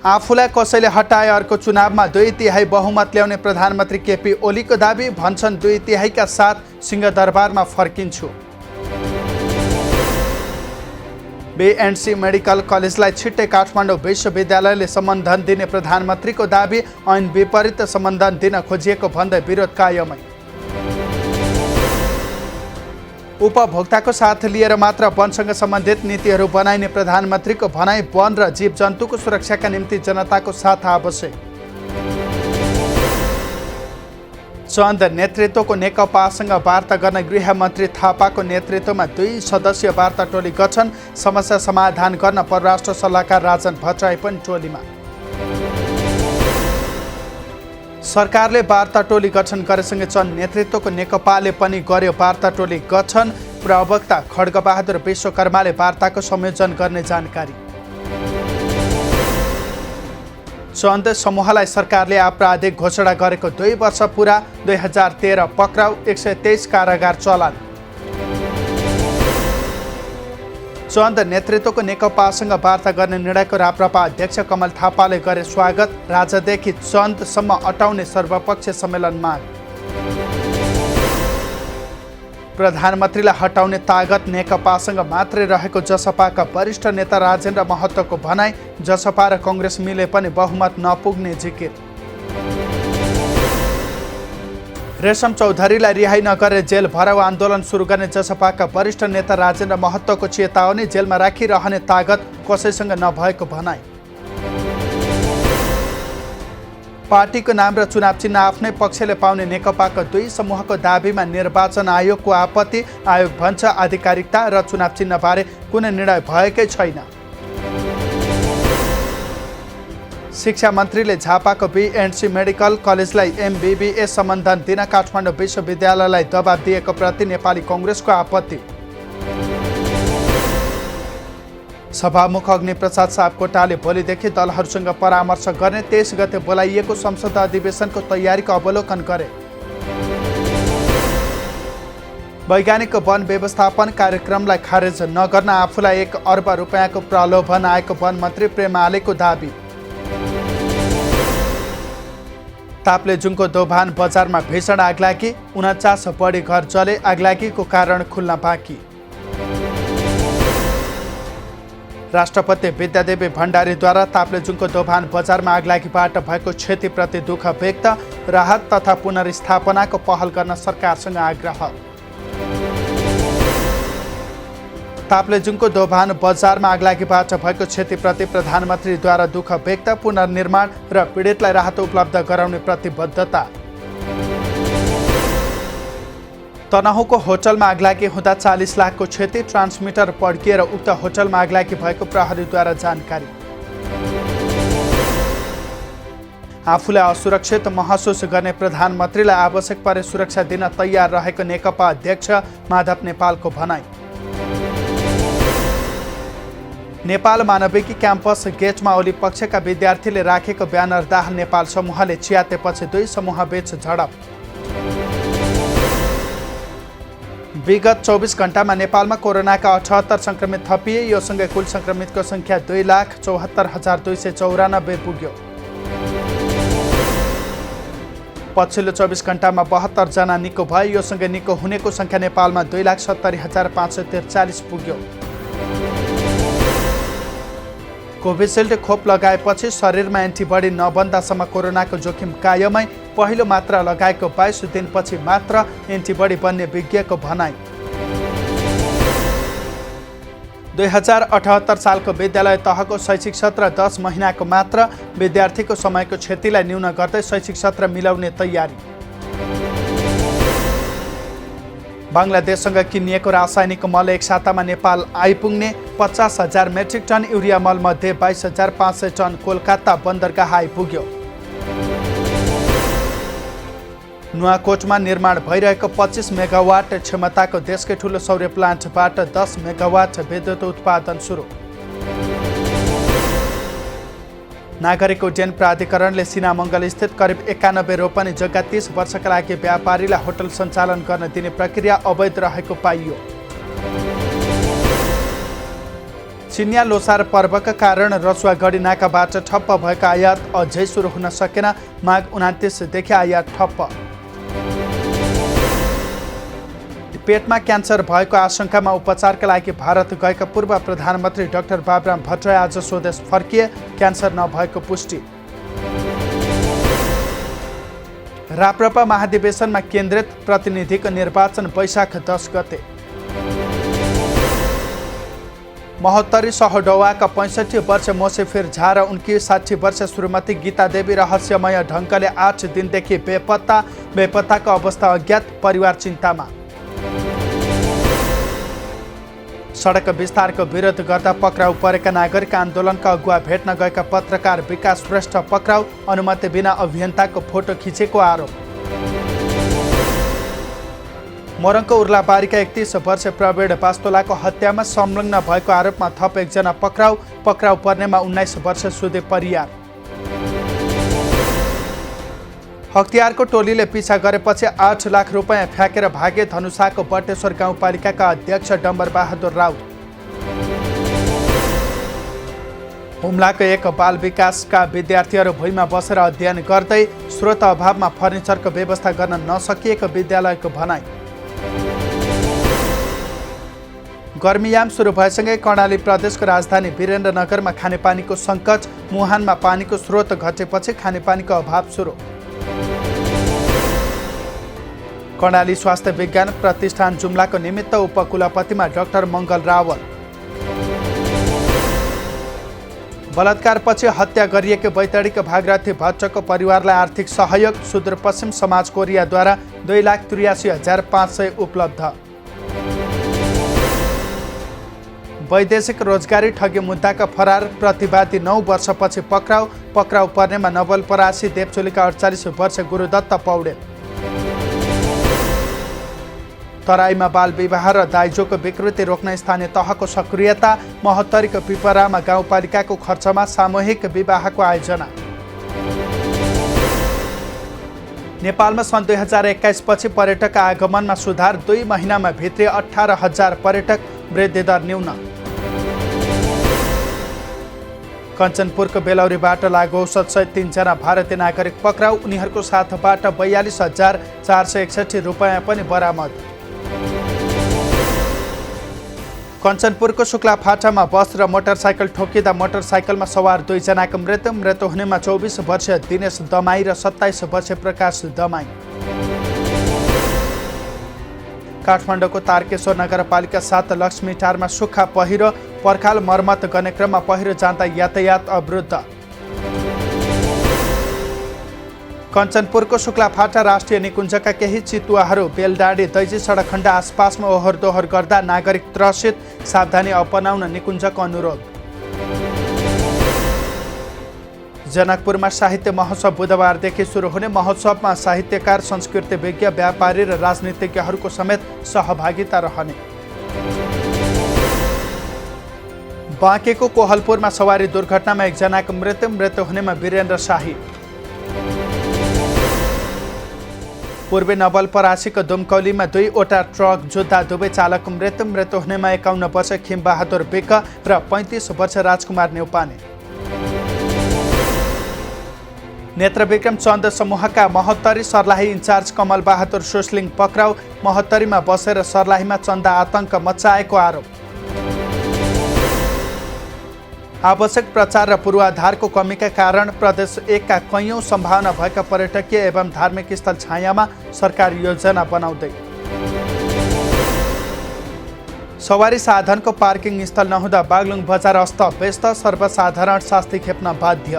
आफूलाई कसैले हटाए अर्को चुनावमा 2/3 बहुमत ल्याउने प्रधानमन्त्री केपी ओलीको दाबी। भन्छन् 2/3 का साथ सिंहदरबारमा फर्किन्छु। बीएनसी मेडिकल कलेजलाई छिट्टै काठमाडौँ विश्वविद्यालयले सम्बन्धन दिने प्रधानमन्त्रीको दाबी। ऐन विपरीत सम्बन्धन दिन खोजिएको भन्दै विरोध कायमै। उपभोक्ताको साथ लिएर मात्र वनसँग सम्बन्धित नीतिहरू बनाइने प्रधानमन्त्रीको भनाई। वन र जीवजन्तुको सुरक्षाका निम्ति जनताको साथ आवश्यक। चन्द नेतृत्वको नेकपासँग वार्ता गर्न गृहमन्त्री थापाको नेतृत्वमा 2 सदस्यीय वार्ता टोली गठन। समस्या समाधान गर्न परराष्ट्र सल्लाहकार राजन भट्टराई पनि टोलीमा। सरकारले वार्ता टोली गठन गरेसँगै चन्द नेतृत्वको नेकपाले पनि गर्यो वार्ता टोली गठन। प्रवक्ता खड्गबहादुर विश्वकर्माले वार्ताको संयोजन गर्ने जानकारी। चन्द समूहलाई सरकारले आपराधिक घोषणा गरेको 2 वर्ष पुरा। 2013 पक्राउ, 123 कारागार चलान। चन्द नेतृत्वको नेकपासँग वार्ता गर्ने निर्णयको राप्रपा अध्यक्ष कमल थापाले गरे स्वागत। राजादेखि चन्दसम्म अटाउने सर्वपक्षीय सम्मेलन माग। प्रधानमन्त्रीलाई हटाउने तागत नेकपासँग मात्रै रहेको जसपाका वरिष्ठ नेता राजेन्द्र महतोको भनाई। जसपा र कङ्ग्रेस मिले पनि बहुमत नपुग्ने जिकिर। रेशम चौधरीलाई रिहाई नगरे जेल भराउ आन्दोलन सुरु गर्ने जसपाका वरिष्ठ नेता राजेन्द्र महतोको चेतावनी। जेलमा राखिरहने तागत कसैसँग नभएको भनाई। पार्टीको नाम र चुनाव चिन्ह आफ्नै पक्षले पाउने नेकपाका 2 समूहको दाबीमा निर्वाचन आयोगको आपत्ति। आयोग भन्छ आधिकारिकता र चुनाव चिन्हबारे कुनै निर्णय भएकै छैन। शिक्षा मन्त्रीले झापाको बीएनसी मेडिकल कलेजलाई एमबीबीएस सम्बन्धन दिन काठमाडौँ विश्वविद्यालयलाई दबाब दिएको प्रति नेपाली कङ्ग्रेसको आपत्ति। सभामुख अग्निप्रसाद सापकोटाले भोलिदेखि दलहरूसँग परामर्श गर्ने। 23 गते बोलाइएको संसद अधिवेशनको तयारीको अवलोकन गरे। वैज्ञानिक वन व्यवस्थापन कार्यक्रमलाई खारेज नगर्न आफूलाई 1 अर्ब रुपियाँको प्रलोभन आएको वन मन्त्री प्रेम आलेको दाबी। ताप्लेजुङको दोभान बजारमा भीषण आगलागी, 49 बढी घर जले। आगलागीको कारण खुल्न बाँकी। राष्ट्रपति विद्यादेवी भण्डारीद्वारा ताप्लेजुङको दोभान बजारमा आगलागीबाट भएको क्षतिप्रति दुःख व्यक्त। राहत तथा पुनर्स्थापनाको पहल गर्न सरकारसँग आग्रह। ताप्लेजुङको दोभान बजारमा आगलागीबाट भएको क्षतिप्रति प्रधानमन्त्रीद्वारा दुःख व्यक्त। पुनर्निर्माण र पीडितलाई राहत उपलब्ध गराउने प्रतिबद्धता। तनहुँको होटलमा आगलागी हुँदा 40 लाखको क्षति। ट्रान्समिटर पड्किएर उक्त होटलमा आगलागी भएको प्रहरीद्वारा जानकारी। आफूलाई असुरक्षित महसुस गर्ने प्रधानमन्त्रीलाई आवश्यक परे सुरक्षा दिन तयार रहेको नेकपा अध्यक्ष माधव नेपालको भनाई। नेपाल मानविकी क्याम्पस गेटमा ओली पक्षका विद्यार्थीले राखेको ब्यानर दाह। नेपाल समूहले च्यातेपछि 2 समूहबीच झडप। विगत 24 घण्टामा नेपालमा कोरोनाका 78 सङ्क्रमित थपिए। यो सँगै कुल सङ्क्रमितको सङ्ख्या 2,74,294 पुग्यो। पछिल्लो 24 घण्टामा 72 जना निको भए। यो सँगै निको हुनेको सङ्ख्या नेपालमा 2,70,543 पुग्यो। कोभिसिल्ड खोप लगाएपछि शरीरमा एन्टिबडी नबन्दासम्म कोरोनाको जोखिम कायमै। पहिलो मात्रा लगाएको 22 दिनपछि मात्र एन्टिबडी बन्ने विज्ञको भनाई। 2078 सालको विद्यालय तहको शैक्षिक सत्र 10 महिनाको मात्र। विद्यार्थीको समयको क्षतिलाई न्यून गर्दै शैक्षिक सत्र मिलाउने तयारी। बङ्गलादेशसँग किनिएको रासायनिक मल एक सातामा नेपाल आइपुग्ने। 50,000 मेट्रिक टन युरिया मल मध्ये 22,500 टन कोलकाता बन्दरगाह आइपुग्यो। नुवाकोटमा निर्माण भइरहेको 25 मेगावाट क्षमताको देशकै ठूलो सौर्य प्लान्टबाट 10 मेगावाट विद्युत उत्पादन सुरु। नागरिक उड्डयन प्राधिकरणले सिनामङ्गल स्थित करिब 91 रोपनी जग्गा 30 वर्षका लागि व्यापारीलाई होटल सञ्चालन गर्न दिने प्रक्रिया अवैध रहेको पाइयो। चिनिया लोसार पर्वका कारण रसुवागढी नाकाबाट ठप्प भएका आयात अझै सुरु हुन सकेन। माघ 29 देखि आयात ठप्प। पेटमा क्यान्सर भएको आशंकामा उपचारका लागि भारत गएका पूर्व प्रधानमन्त्री डाक्टर बाबुराम भट्टराई आज स्वदेश फर्किए। क्यान्सर नभएको पुष्टि। राप्रपा महाधिवेशनमा केन्द्रित प्रतिनिधिको निर्वाचन वैशाख 10 गते। महोत्तरी सहोडौवाका 65 वर्ष मोसेफिर झा र उनकी 60 वर्ष श्रीमती गीता देवी रहस्यमय ढङ्गले 8 दिनदेखि बेपत्ता। बेपत्ताको अवस्था अज्ञात। परिवार चिन्तामा। सडक विस्तारको विरोध गर्दा पक्राउ परेका नागरिक आन्दोलनका अगुवा भेट्न गएका पत्रकार विकास श्रेष्ठ पक्राउ। अनुमति बिना अभियन्ताको फोटो खिचेको आरोप। मोरङको उर्लाबारीका 31 वर्ष प्रवीण वास्तोलाको हत्यामा संलग्न भएको आरोपमा थप एकजना पक्राउ। पक्राउ पर्नेमा 19 वर्ष सुदे परियार। हक्तियारको टोलीले पिछा गरेपछि 8 लाख रुपैयाँ फ्याँकेर भागे। धनुषाको बटेश्वर गाउँपालिकाका अध्यक्ष डम्बर बहादुर राउत। हुम्लाको एक बाल विकासका विद्यार्थीहरू भुइँमा बसेर अध्ययन गर्दै स्रोत अभावमा फर्निचरको व्यवस्था गर्न नसकिएको विद्यालयको भनाइ। गर्मीयाम सुरु भएसँगै कर्णाली प्रदेशको राजधानी वीरेन्द्रनगरमा खानेपानीको सङ्कट। मुहानमा पानीको स्रोत घटेपछि खानेपानीको अभाव सुरु। कर्णाली स्वास्थ्य विज्ञान प्रतिष्ठान जुम्लाको निमित्त उपकुलपतिमा डाक्टर मङ्गल रावल। बलात्कारपछि हत्या गरिएको बैतडीको भागरथी भट्टको परिवारलाई आर्थिक सहयोग। सुदूरपश्चिम समाज कोरियाद्वारा 2,83,500 उपलब्ध। वैदेशिक रोजगारी ठगी मुद्दाका फरार प्रतिवादी 9 वर्षपछि पक्राउ। पक्राउ पर्नेमा नवलपरासी देवचोलीका 48 वर्ष गुरुदत्त पौडेल। तराईमा बाल विवाह र दाइजोको विकृति रोक्न स्थानीय तहको सक्रियता। महोत्तरीको पिपरामा गाउँपालिकाको खर्चमा सामूहिक विवाहको आयोजना। नेपालमा सन् 2021 पछि पर्यटक आगमनमा सुधार। 2 महिनामा भित्रै 18,000 पर्यटक। वृद्धि दर न्यून। कञ्चनपुरको बेलौरीबाट लागु औषधसहित 3 जना भारतीय नागरिक पक्राउ। उनीहरूको साथबाट 42,461 रुपैयाँ पनि बरामद। कञ्चनपुरको शुक्लाफाटामा बस र मोटरसाइकल ठोकिँदा मोटरसाइकलमा सवार 2 जनाको मृत्यु। मृत्यु हुनेमा 24 वर्षीय दिनेश दमाई र 27 वर्षीय प्रकाश दमाई। काठमाडौँको तारकेश्वर नगरपालिका 7 लक्ष्मीटारमा सुक्खा पहिरो। पर्खाल मर्मत गर्ने क्रममा पहिरो जाँदा यातायात अवरुद्ध। कञ्चनपुरको शुक्लाफाटा राष्ट्रिय निकुञ्जका केही चितुवाहरू बेलडाँडी दैजी सडक खण्ड आसपासमा ओहोर दोहोर गर्दा नागरिक त्रसित। सावधानी अपनाउन निकुञ्जको अनुरोध। जनकपुरमा साहित्य महोत्सव बुधबारदेखि सुरु हुने। महोत्सवमा साहित्यकार, संस्कृतिविज्ञ, व्यापारी र राजनीतिज्ञहरूको समेत सहभागिता रहने। बाँकेको कोहलपुरमा सवारी दुर्घटनामा 1 जनाको मृत्यु। मृत्यु हुनेमा वीरेन्द्र शाही। पूर्वी नवलपरासीको दुमकौलीमा 2वटा ट्रक जुत्दा 2 चालकको मृत्यु। मृत्यु हुनेमा 51 वर्ष खिमबहादुर विक र 35 वर्ष राजकुमार नेउपाने। नेत्रविक्रम चन्द समूहका महोत्तरी सर्लाही इन्चार्ज कमल बहादुर सुस्लिङ पक्राउ। महोत्तरीमा बसेर सर्लाहीमा चन्दा आतंक मचाएको आरोप। आवश्यक प्रचार र पूर्वाधारको कमीका कारण प्रदेश 1 का कैयौं सम्भावना भएका पर्यटकीय एवं धार्मिक स्थल छायामा सरकार योजना बनाउँदै। सवारी साधनको पार्किङ स्थल नहुँदा बागलुङ बजार अस्त व्यस्त। सर्वसाधारण शास्ति खेप्न बाध्य।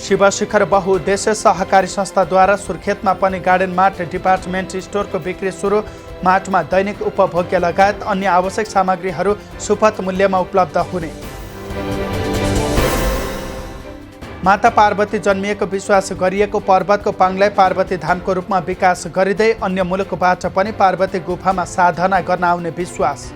शिवशिखर बहुउद्देश्य सहकारी संस्थाद्वारा सुर्खेतमा पनि गार्डन मार्ट डिपार्टमेन्ट स्टोरको बिक्री सुरु। मार्टमा दैनिक उपभोग्य लगायत अन्य आवश्यक सामग्रीहरू सुपथ मूल्यमा उपलब्ध हुने। माता पार्वती जन्मिएको विश्वास गरिएको पर्वतको पाङलाई पार्वती धामको रूपमा विकास गरिँदै अन्य मुलुकबाट पनि पार्वती गुफामा साधना गर्न आउने विश्वास।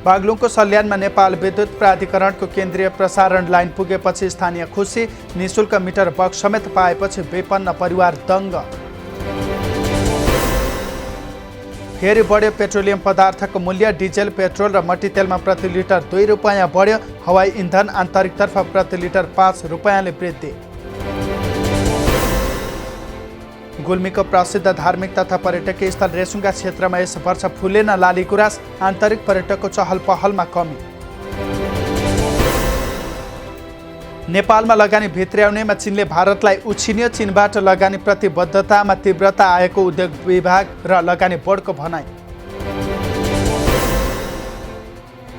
बागलुङको सल्यानमा नेपाल विद्युत प्राधिकरणको केन्द्रीय प्रसारण लाइन पुगेपछि स्थानीय खुसी। निःशुल्क मिटर बक्स समेत पाएपछि विपन्न परिवार दङ्ग। फेरि बढ्यो पेट्रोलियम पदार्थको मूल्य। डिजेल, पेट्रोल र मट्टी तेलमा प्रति लिटर 2 रुपैयाँ बढ्यो। हवाई इन्धन आन्तरिकतर्फ प्रति लिटर 5 रुपैयाँले वृद्धि। गुल्मीको प्रसिद्ध धार्मिक तथा पर्यटकीय स्थल रेसुङ्गा क्षेत्रमा यस वर्ष फुलेन लालीगुराँस। आन्तरिक पर्यटकको चहल पहलमा कमी। नेपालमा लगानी भित्र्याउनेमा चीनले भारतलाई उछिन्यो। चीनबाट लगानी प्रतिबद्धतामा तीव्रता आएको उद्योग विभाग र लगानी बोर्डको भनाइ।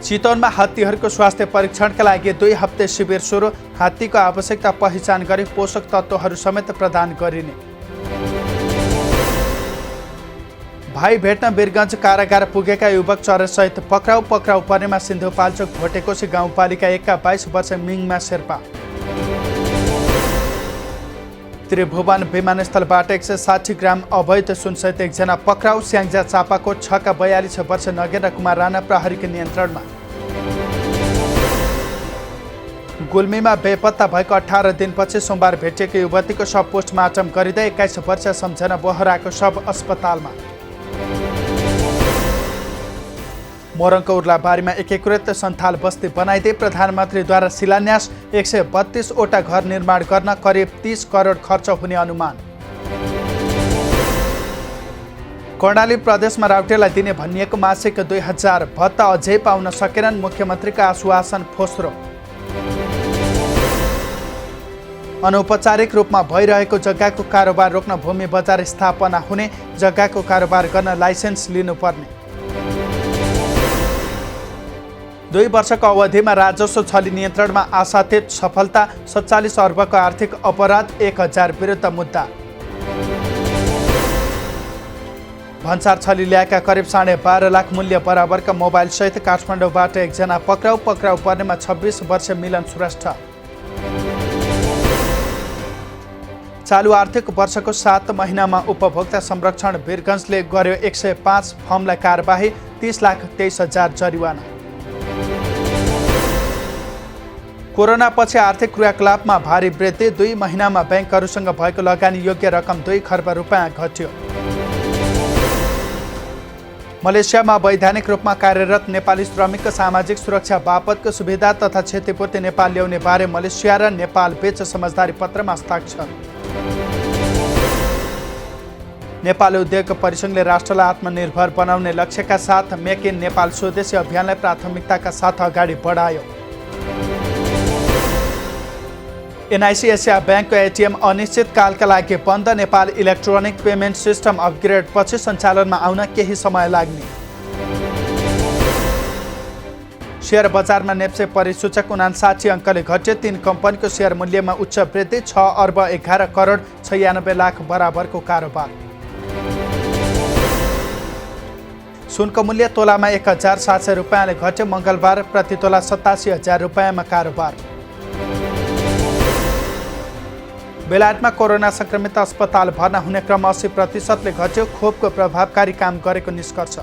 चितवनमा हात्तीहरूको स्वास्थ्य परीक्षणका लागि 2 हप्ते शिविर सुरु। हात्तीको आवश्यकता पहिचान गरी पोषक तत्त्वहरू समेत प्रदान गरिने। भाइ भेट्न वीरगञ्ज कारागार पुगेका युवक चरेसहित पक्राउ पर्नेमा सिन्धुपाल्चोक भोटेकोशी गाउँपालिका 1 का 22 वर्ष मिङमा शेर्पा। त्रिभुवन विमानस्थलबाट 160 ग्राम अवैध सुनसहित 1 जना पक्राउ। स्याङ्जा चापाकोट 6 का 42 वर्ष नगेन्द्र कुमार राणा प्रहरीको नियन्त्रणमा। गुल्मीमा बेपत्ता भएको 18 दिनपछि सोमबार भेटिएको युवतीको शव पोस्टमार्टम गरिँदै 21 वर्ष सम्झना बोहराको शव अस्पतालमा। मोरङको उर्लाबारीमा एकीकृत सन्थाल बस्ती बनाइदिए। प्रधानमन्त्रीद्वारा शिलान्यास। 132वटा घर निर्माण गर्न करिब 30 करोड खर्च हुने अनुमान। कर्णाली प्रदेशमा राउटेलाई दिने भनिएको मासिक 2000 भत्ता अझै पाउन सकेनन्। मुख्यमन्त्रीका आश्वासन फोस्रो। अनौपचारिक रूपमा भइरहेको जग्गाको कारोबार रोक्न भूमि बजार स्थापना हुने। जग्गाको कारोबार गर्न लाइसेन्स लिनुपर्ने। 2 वर्षको अवधिमा राजस्व छली नियन्त्रणमा आशातीत सफलता। 47 अर्बको आर्थिक अपराध 1000 विरुद्ध मुद्दा। भन्सार छली ल्याएका करिब 12.5 लाख मूल्य बराबरका मोबाइल सहित काठमाडौँबाट 1 जना पक्राउ पर्नेमा 26 वर्ष मिलन श्रेष्ठ। चालु आर्थिक वर्षको 7 महिनामा उपभोक्ता संरक्षण वीरगञ्जले गर्यो 105 फर्मलाई कारबाही। 30,23,000 जरिवाना। कोरोनापछि आर्थिक क्रियाकलापमा भारी वृद्धि। 2 महिनामा ब्याङ्कहरूसँग भएको लगानी योग्य रकम 2 खर्ब रुपैयाँ घट्यो। मलेसियामा वैधानिक रूपमा कार्यरत नेपाली श्रमिकको सामाजिक सुरक्षा बापतको सुविधा तथा क्षतिपूर्ति नेपाल ल्याउने बारे मलेसिया र नेपाल बीच समझदारी पत्रमा हस्ताक्षर। नेपाल उद्योग परिसङ्घले राष्ट्रलाई आत्मनिर्भर बनाउने लक्ष्यका साथ मेक इन नेपाल स्वदेशी अभियानलाई प्राथमिकताका साथ अगाडि बढायो। एनआइसी एसिया ब्याङ्कको एटिएम अनिश्चितकालका लागि बन्द। नेपाल इलेक्ट्रोनिक पेमेन्ट सिस्टम अपग्रेडपछि सञ्चालनमा आउन केही समय लाग्ने। सेयर बजारमा नेप्से परिसूचक 59 अङ्कले घट्यो। 3 कम्पनीको सेयर मूल्यमा उच्च वृद्धि। 6 अर्ब 11 करोड 96 लाख बराबरको कारोबार। सुनको मूल्य तोलामा 1700 रुपैयाँले घट्यो। मङ्गलबार प्रति तोला 87,000 रुपैयाँमा कारोबार। बेलायतमा कोरोना संक्रमित अस्पताल भर्ना हुने क्रम 80%ले घट्यो। खोपको प्रभावकारी काम गरेको निष्कर्ष।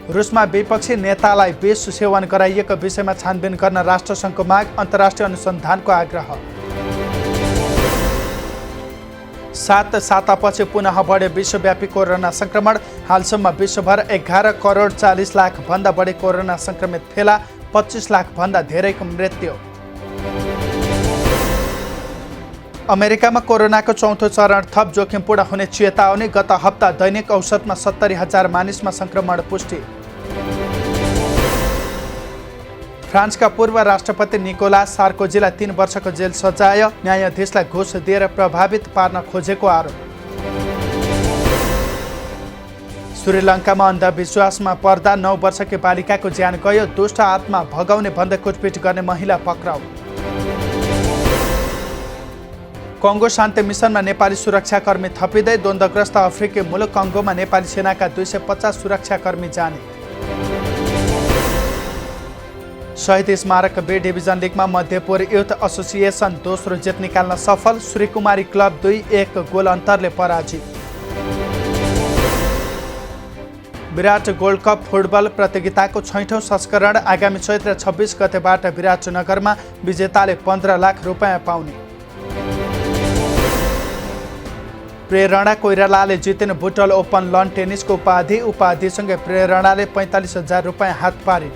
रुसमा विपक्षी नेतालाई विष सेवन गराइएको विषयमा छानबिन गर्न राष्ट्रसङ्घको माग। अन्तर्राष्ट्रिय अनुसन्धानको आग्रह। 7 सातापछि पुनः बढ्यो विश्वव्यापी कोरोना संक्रमण। हालसम्म विश्वभर 11 करोड 40 लाख भन्दा बढी कोरोना संक्रमित फेला। 25 लाख भन्दा धेरैको मृत्यु। अमेरिकामा कोरोनाको चौथो चरण थप जोखिमपूर्ण हुने चेतावनी। गत हप्ता दैनिक औसतमा 70,000 मानिसमा संक्रमण पुष्टि। फ्रान्सका पूर्व राष्ट्रपति निकोलास सार्कोजीलाई 3 वर्षको जेल सजाय। न्यायाधीशलाई घुस दिएर प्रभावित पार्न खोजेको आरोप। श्रीलङ्कामा अन्धविश्वासमा पर्दा 9 वर्षकी बालिकाको ज्यान गयो। दुष्ट आत्मा भगाउने भन्दै कुटपिट गर्ने महिला पक्राउ। कङ्गो शान्ति मिसनमा नेपाली सुरक्षाकर्मी थपिँदै। द्वन्द्वग्रस्त अफ्रिकी मुलुक कङ्गोमा नेपाली सेनाका 250 सुरक्षाकर्मी जाने। शहीद स्मारक बी डिभिजन लिगमा मध्यपुर युथ एसोसिएसन दोस्रो जित निकाल्न सफल। श्रीकुमारी क्लब 2-1 गोल अन्तरले पराजित। विराट गोल्ड कप फुटबल प्रतियोगिताको 6औं संस्करण आगामी चैत्र 26 गतेबाट विराटनगरमा। विजेताले 15 लाख रुपैयाँ पाउने। प्रेरणा कोइरालाले जितेन बुटल ओपन लन टेनिसको उपाधिसँगै प्रेरणाले 45,000 रुपियाँ हात पारे।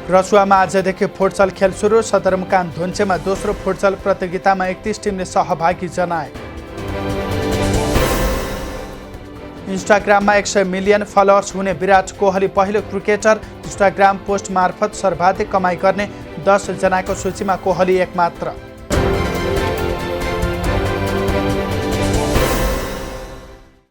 रसुवामा आजदेखि फुटसल खेल सुरु। सदरमुकाम धुन्चेमा दोस्रो फुटसल प्रतियोगितामा 31 टिमले सहभागी जनाए। इन्स्टाग्राममा 100 मिलियन फलोअर्स हुने विराट कोहली पहिलो क्रिकेटर। इन्स्टाग्राम पोस्ट मार्फत सर्वाधिक कमाई गर्ने 10 जनाको सूचीमा कोहली एकमात्र।